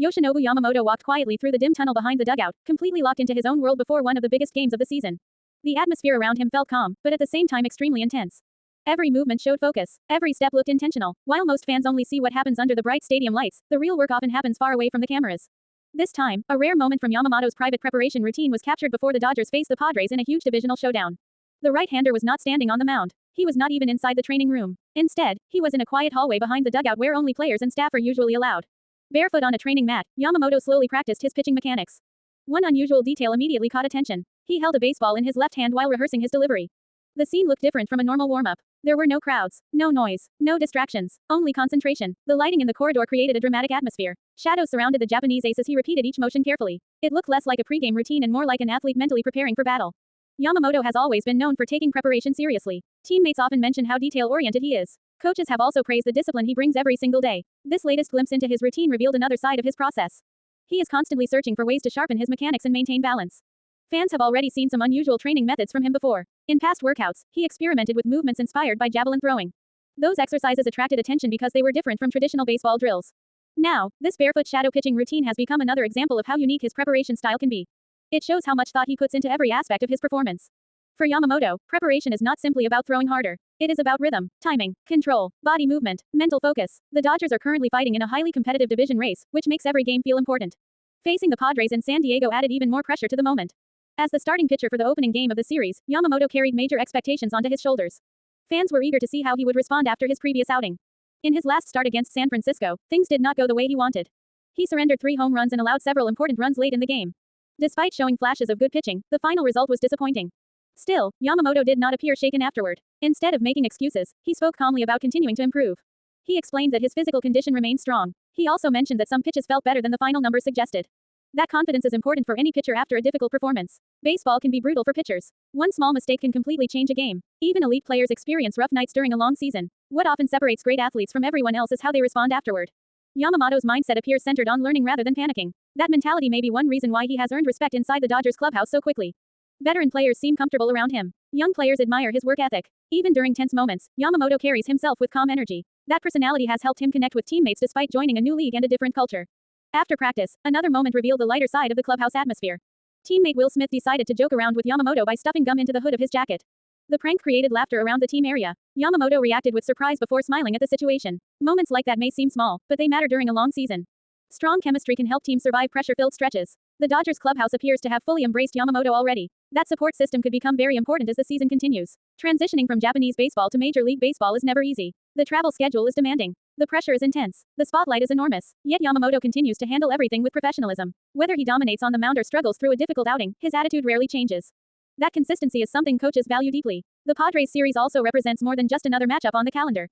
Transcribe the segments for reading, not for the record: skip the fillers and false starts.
Yoshinobu Yamamoto walked quietly through the dim tunnel behind the dugout, completely locked into his own world before one of the biggest games of the season. The atmosphere around him felt calm, but at the same time extremely intense. Every movement showed focus, every step looked intentional. While most fans only see what happens under the bright stadium lights, the real work often happens far away from the cameras. This time, a rare moment from Yamamoto's private preparation routine was captured before the Dodgers faced the Padres in a huge divisional showdown. The right-hander was not standing on the mound. He was not even inside the training room. Instead, he was in a quiet hallway behind the dugout where only players and staff are usually allowed. Barefoot on a training mat, Yamamoto slowly practiced his pitching mechanics. One unusual detail immediately caught attention. He held a baseball in his left hand while rehearsing his delivery. The scene looked different from a normal warm-up. There were no crowds, no noise, no distractions, only concentration. The lighting in the corridor created a dramatic atmosphere. Shadows surrounded the Japanese ace as he repeated each motion carefully. It looked less like a pre-game routine and more like an athlete mentally preparing for battle. Yamamoto has always been known for taking preparation seriously. Teammates often mention how detail-oriented he is. Coaches have also praised the discipline he brings every single day. This latest glimpse into his routine revealed another side of his process. He is constantly searching for ways to sharpen his mechanics and maintain balance. Fans have already seen some unusual training methods from him before. In past workouts, he experimented with movements inspired by javelin throwing. Those exercises attracted attention because they were different from traditional baseball drills. Now, this barefoot shadow pitching routine has become another example of how unique his preparation style can be. It shows how much thought he puts into every aspect of his performance. For Yamamoto, preparation is not simply about throwing harder. It is about rhythm, timing, control, body movement, mental focus. The Dodgers are currently fighting in a highly competitive division race, which makes every game feel important. Facing the Padres in San Diego added even more pressure to the moment. As the starting pitcher for the opening game of the series, Yamamoto carried major expectations onto his shoulders. Fans were eager to see how he would respond after his previous outing. In his last start against San Francisco, things did not go the way he wanted. He surrendered 3 home runs and allowed several important runs late in the game. Despite showing flashes of good pitching, the final result was disappointing. Still, Yamamoto did not appear shaken afterward. Instead of making excuses, he spoke calmly about continuing to improve. He explained that his physical condition remained strong. He also mentioned that some pitches felt better than the final number suggested. That confidence is important for any pitcher after a difficult performance. Baseball can be brutal for pitchers. One small mistake can completely change a game. Even elite players experience rough nights during a long season. What often separates great athletes from everyone else is how they respond afterward. Yamamoto's mindset appears centered on learning rather than panicking. That mentality may be one reason why he has earned respect inside the Dodgers clubhouse so quickly. Veteran players seem comfortable around him. Young players admire his work ethic. Even during tense moments, Yamamoto carries himself with calm energy. That personality has helped him connect with teammates despite joining a new league and a different culture. After practice, another moment revealed the lighter side of the clubhouse atmosphere. Teammate Will Smith decided to joke around with Yamamoto by stuffing gum into the hood of his jacket. The prank created laughter around the team area. Yamamoto reacted with surprise before smiling at the situation. Moments like that may seem small, but they matter during a long season. Strong chemistry can help teams survive pressure-filled stretches. The Dodgers clubhouse appears to have fully embraced Yamamoto already. That support system could become very important as the season continues. Transitioning from Japanese baseball to Major League Baseball is never easy. The travel schedule is demanding. The pressure is intense. The spotlight is enormous. Yet Yamamoto continues to handle everything with professionalism. Whether he dominates on the mound or struggles through a difficult outing, his attitude rarely changes. That consistency is something coaches value deeply. The Padres series also represents more than just another matchup on the calendar.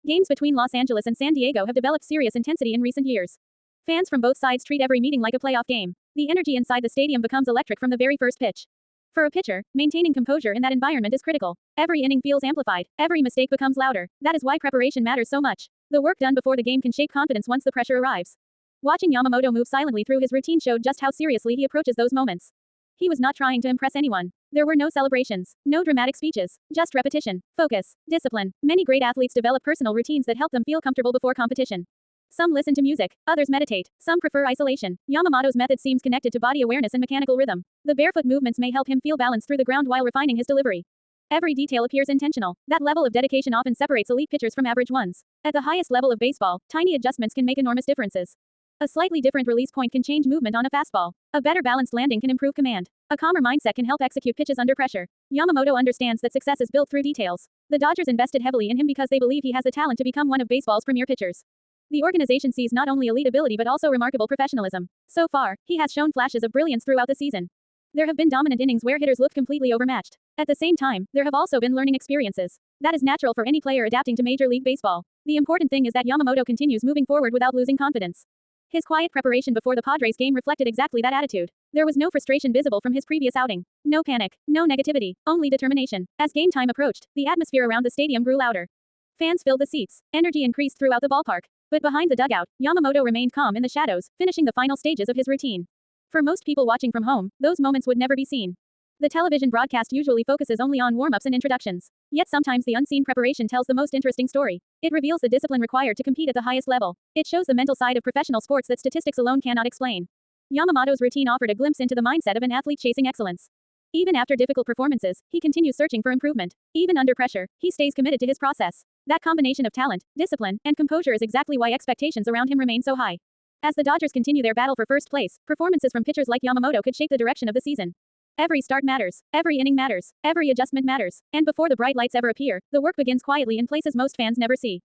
Games between Los Angeles and San Diego have developed serious intensity in recent years. Fans from both sides treat every meeting like a playoff game. The energy inside the stadium becomes electric from the very first pitch. For a pitcher, maintaining composure in that environment is critical. Every inning feels amplified. Every mistake becomes louder. That is why preparation matters so much. The work done before the game can shape confidence once the pressure arrives. Watching Yamamoto move silently through his routine showed just how seriously he approaches those moments. He was not trying to impress anyone. There were no celebrations, no dramatic speeches, just repetition, focus, discipline. Many great athletes develop personal routines that help them feel comfortable before competition. Some listen to music, others meditate, some prefer isolation. Yamamoto's method seems connected to body awareness and mechanical rhythm. The barefoot movements may help him feel balance through the ground while refining his delivery. Every detail appears intentional. That level of dedication often separates elite pitchers from average ones. At the highest level of baseball, tiny adjustments can make enormous differences. A slightly different release point can change movement on a fastball. A better balanced landing can improve command. A calmer mindset can help execute pitches under pressure. Yamamoto understands that success is built through details. The Dodgers invested heavily in him because they believe he has the talent to become one of baseball's premier pitchers. The organization sees not only elite ability but also remarkable professionalism. So far, he has shown flashes of brilliance throughout the season. There have been dominant innings where hitters looked completely overmatched. At the same time, there have also been learning experiences. That is natural for any player adapting to Major League Baseball. The important thing is that Yamamoto continues moving forward without losing confidence. His quiet preparation before the Padres game reflected exactly that attitude. There was no frustration visible from his previous outing. No panic, no negativity, only determination. As game time approached, the atmosphere around the stadium grew louder. Fans filled the seats. Energy increased throughout the ballpark. But behind the dugout, Yamamoto remained calm in the shadows, finishing the final stages of his routine. For most people watching from home, those moments would never be seen. The television broadcast usually focuses only on warm-ups and introductions. Yet sometimes the unseen preparation tells the most interesting story. It reveals the discipline required to compete at the highest level. It shows the mental side of professional sports that statistics alone cannot explain. Yamamoto's routine offered a glimpse into the mindset of an athlete chasing excellence. Even after difficult performances, he continues searching for improvement. Even under pressure, he stays committed to his process. That combination of talent, discipline, and composure is exactly why expectations around him remain so high. As the Dodgers continue their battle for first place, performances from pitchers like Yamamoto could shape the direction of the season. Every start matters, every inning matters, every adjustment matters, and before the bright lights ever appear, the work begins quietly in places most fans never see.